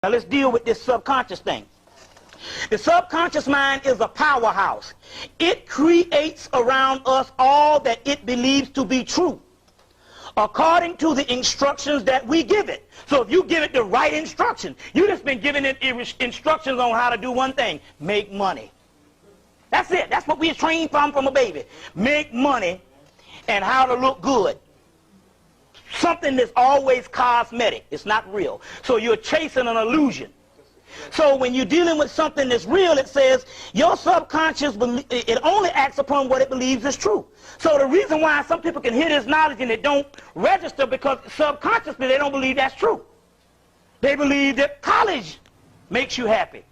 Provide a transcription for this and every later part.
Now let's deal with this subconscious thing. The subconscious mind is a powerhouse. It creates around us all that it believes to be true, according to the instructions that we give it. So if you give it the right instruction, you just been giving it instructions on how to do one thing: make money. That's it. That's what we're trained from a baby. Make money and how to look good. Something that's always cosmetic. It's not real. So you're chasing an illusion. So when you're dealing with something that's real, it says your subconscious, it only acts upon what it believes is true. So the reason why some people can hear this knowledge and it don't register, because subconsciously they don't believe that's true. They believe that college makes you happy.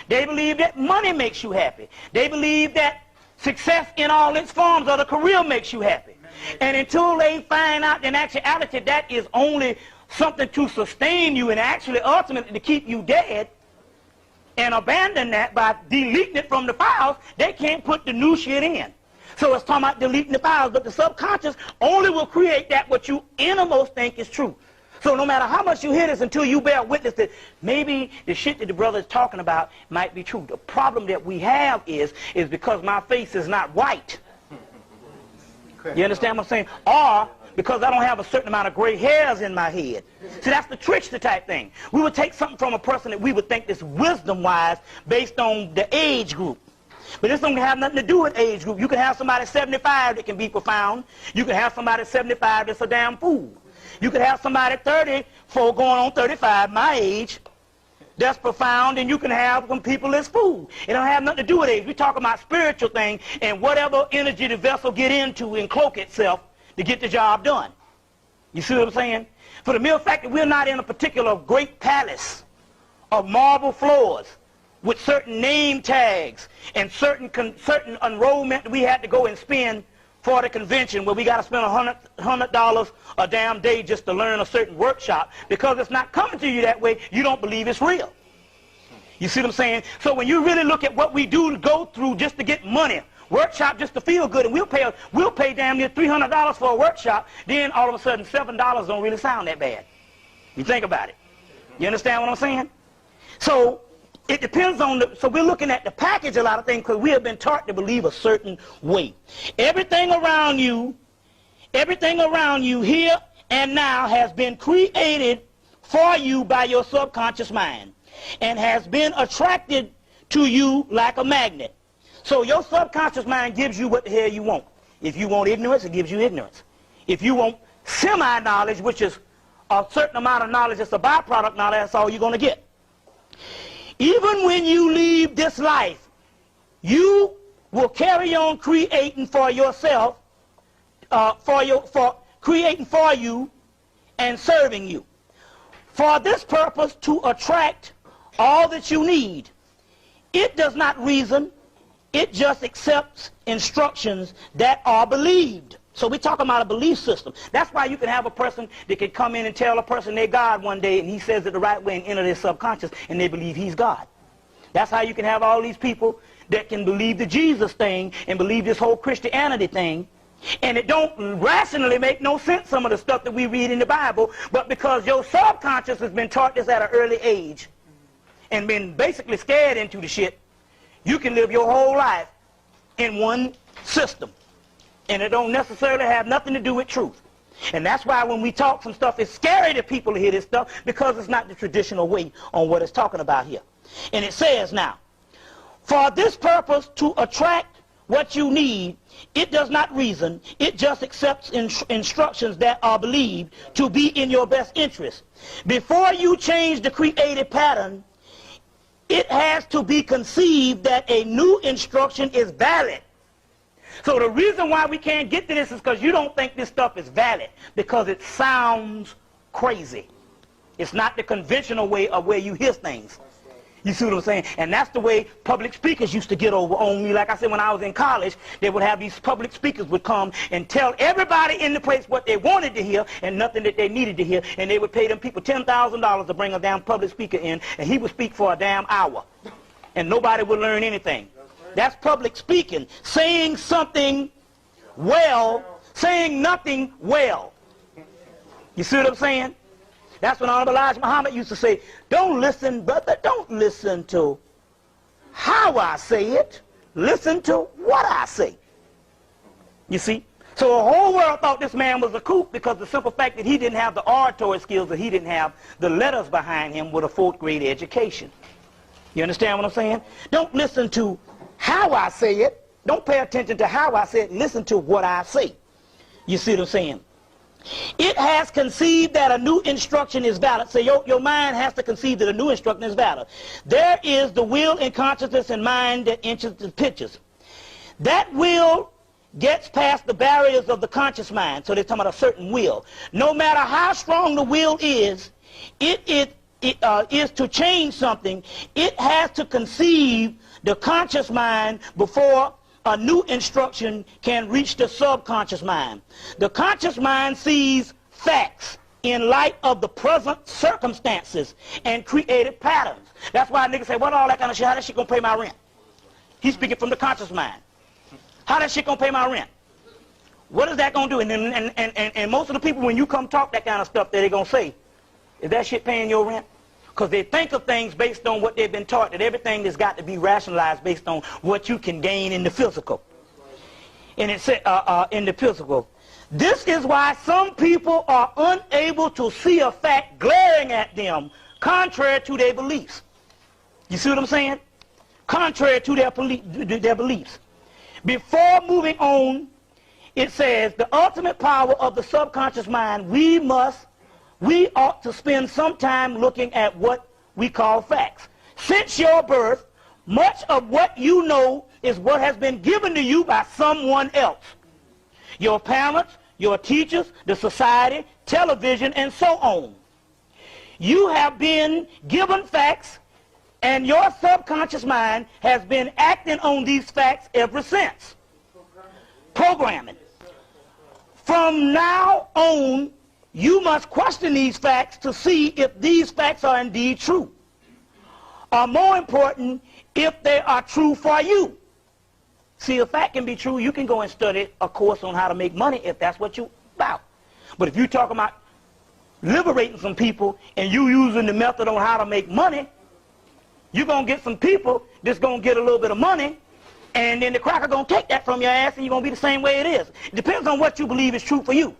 They believe that money makes you happy. They believe that success in all its forms of the career makes you happy. And until they find out in actuality that is only something to sustain you and actually ultimately to keep you dead, and abandon that by deleting it from the files, they can't put the new shit in. So it's talking about deleting the files, but the subconscious only will create that what you innermost think is true. So no matter how much you hear this, until you bear witness that maybe the shit that the brother is talking about might be true. The problem that we have is because my face is not white. You understand what I'm saying? Or because I don't have a certain amount of gray hairs in my head. See, that's the trickster type thing. We would take something from a person that we would think is wisdom-wise based on the age group. But this don't have nothing to do with age group. You can have somebody 75 that can be profound. You can have somebody 75 that's a damn fool. You can have somebody 34 going on 35, my age, that's profound, and you can have some people that's fool. It don't have nothing to do with age. We're talking about spiritual thing and whatever energy the vessel get into and cloak itself to get the job done. You see what I'm saying? For the mere fact that we're not in a particular great palace of marble floors with certain name tags and certain enrollment that we had to go and spend for the convention, where we got to spend $100 a damn day just to learn a certain workshop, because it's not coming to you that way, you don't believe it's real. You see what I'm saying? So when you really look at what we do to go through just to get money, workshop just to feel good, and we'll pay damn near $300 for a workshop, then all of a sudden $7 don't really sound that bad. You think about it. You understand what I'm saying? So it depends on so we're looking at the package a lot of things, because we have been taught to believe a certain way. Everything around you here and now has been created for you by your subconscious mind and has been attracted to you like a magnet. So your subconscious mind gives you what the hell you want. If you want ignorance, it gives you ignorance. If you want semi-knowledge, which is a certain amount of knowledge, it's a byproduct knowledge, that's all you're going to get. Even when you leave this life, you will carry on creating for yourself, creating for you and serving you. For this purpose, to attract all that you need. It does not reason, it just accepts instructions that are believed. So we're talking about a belief system. That's why you can have a person that can come in and tell a person they're God one day, and he says it the right way and enter their subconscious, and they believe he's God. That's how you can have all these people that can believe the Jesus thing and believe this whole Christianity thing. And it don't rationally make no sense, some of the stuff that we read in the Bible, but because your subconscious has been taught this at an early age and been basically scared into the shit, you can live your whole life in one system. And it don't necessarily have nothing to do with truth. And that's why when we talk some stuff, it's scary to people to hear this stuff, because it's not the traditional way on what it's talking about here. And it says now, for this purpose, to attract what you need, it does not reason, it just accepts instructions that are believed to be in your best interest. Before you change the created pattern, it has to be conceived that a new instruction is valid. So the reason why we can't get to this is because you don't think this stuff is valid, because it sounds crazy. It's not the conventional way of where you hear things. You see what I'm saying? And that's the way public speakers used to get over on me. Like I said, when I was in college, they would have these public speakers would come and tell everybody in the place what they wanted to hear and nothing that they needed to hear. And they would pay them people $10,000 to bring a damn public speaker in, and he would speak for a damn hour. And nobody would learn anything. That's public speaking. Saying something well, saying nothing well. You see what I'm saying? That's when Honorable Elijah Muhammad used to say, don't listen, brother, don't listen to how I say it. Listen to what I say. You see? So the whole world thought this man was a kook because the simple fact that he didn't have the oratory skills, that he didn't have the letters behind him with a 4th grade education. You understand what I'm saying? Don't listen to how I say it. Don't pay attention to how I say it. Listen to what I say. You see what I'm saying? It has conceived that a new instruction is valid. So your mind has to conceive that a new instruction is valid. There is the will and consciousness and mind that inches the pictures. That will gets past the barriers of the conscious mind. So they're talking about a certain will. No matter how strong the will is, it is to change something. It has to conceive the conscious mind before a new instruction can reach the subconscious mind. The conscious mind sees facts in light of the present circumstances and created patterns. That's why niggas say, what all that kind of shit, how that shit gonna pay my rent? He's speaking from the conscious mind. How that shit gonna pay my rent? What is that gonna do? And most of the people, when you come talk that kind of stuff, they're gonna say, is that shit paying your rent? Because they think of things based on what they've been taught, that everything has got to be rationalized based on what you can gain in the physical. And it said in the physical. This is why some people are unable to see a fact glaring at them contrary to their beliefs. You see what I'm saying? Contrary to their beliefs. Before moving on, it says, the ultimate power of the subconscious mind, we ought to spend some time looking at what we call facts. Since your birth, much of what you know is what has been given to you by someone else. Your parents, your teachers, the society, television, and so on. You have been given facts, and your subconscious mind has been acting on these facts ever since. Programming. From now on, you must question these facts to see if these facts are indeed true. Or more important, if they are true for you. See, a fact can be true. You can go and study a course on how to make money if that's what you're about. But if you're talking about liberating some people and you using the method on how to make money, you're going to get some people that's going to get a little bit of money, and then the cracker going to take that from your ass, and you're going to be the same way it is. It depends on what you believe is true for you.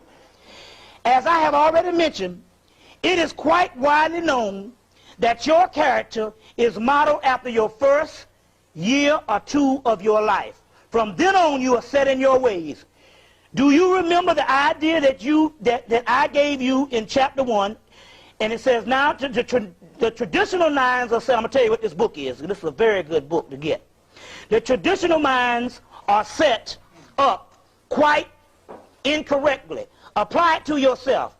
As I have already mentioned, it is quite widely known that your character is modeled after your first year or two of your life. From then on, you are set in your ways. Do you remember the idea that I gave you in chapter 1? And it says, now the traditional minds are set. I'm going to tell you what this book is. This is a very good book to get. The traditional minds are set up quite incorrectly. Apply it to yourself.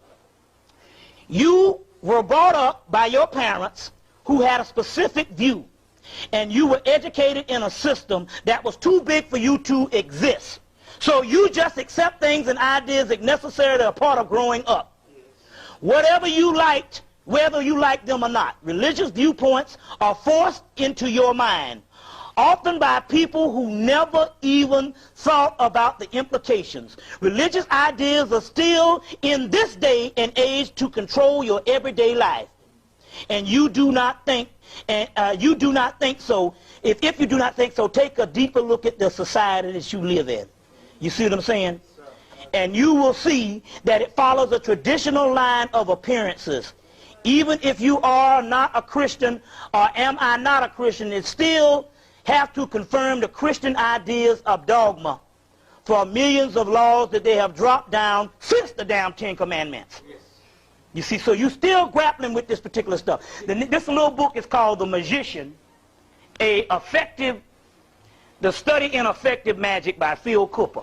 You were brought up by your parents who had a specific view, and you were educated in a system that was too big for you to exist. So you just accept things and ideas as necessary to a part of growing up. Whatever you liked, whether you like them or not, religious viewpoints are forced into your mind, often by people who never even thought about the implications. Religious ideas are still in this day and age to control your everyday life. And you do not think, so. If you do not think so, take a deeper look at the society that you live in. You see what I'm saying? And you will see that it follows a traditional line of appearances. Even if you are not a Christian, or am I not a Christian, it still have to confirm the Christian ideas of dogma for millions of laws that they have dropped down since the damn 10 Commandments. Yes. You see, so you're still grappling with this particular stuff. This little book is called The Magician, The Study in Effective Magic by Phil Cooper.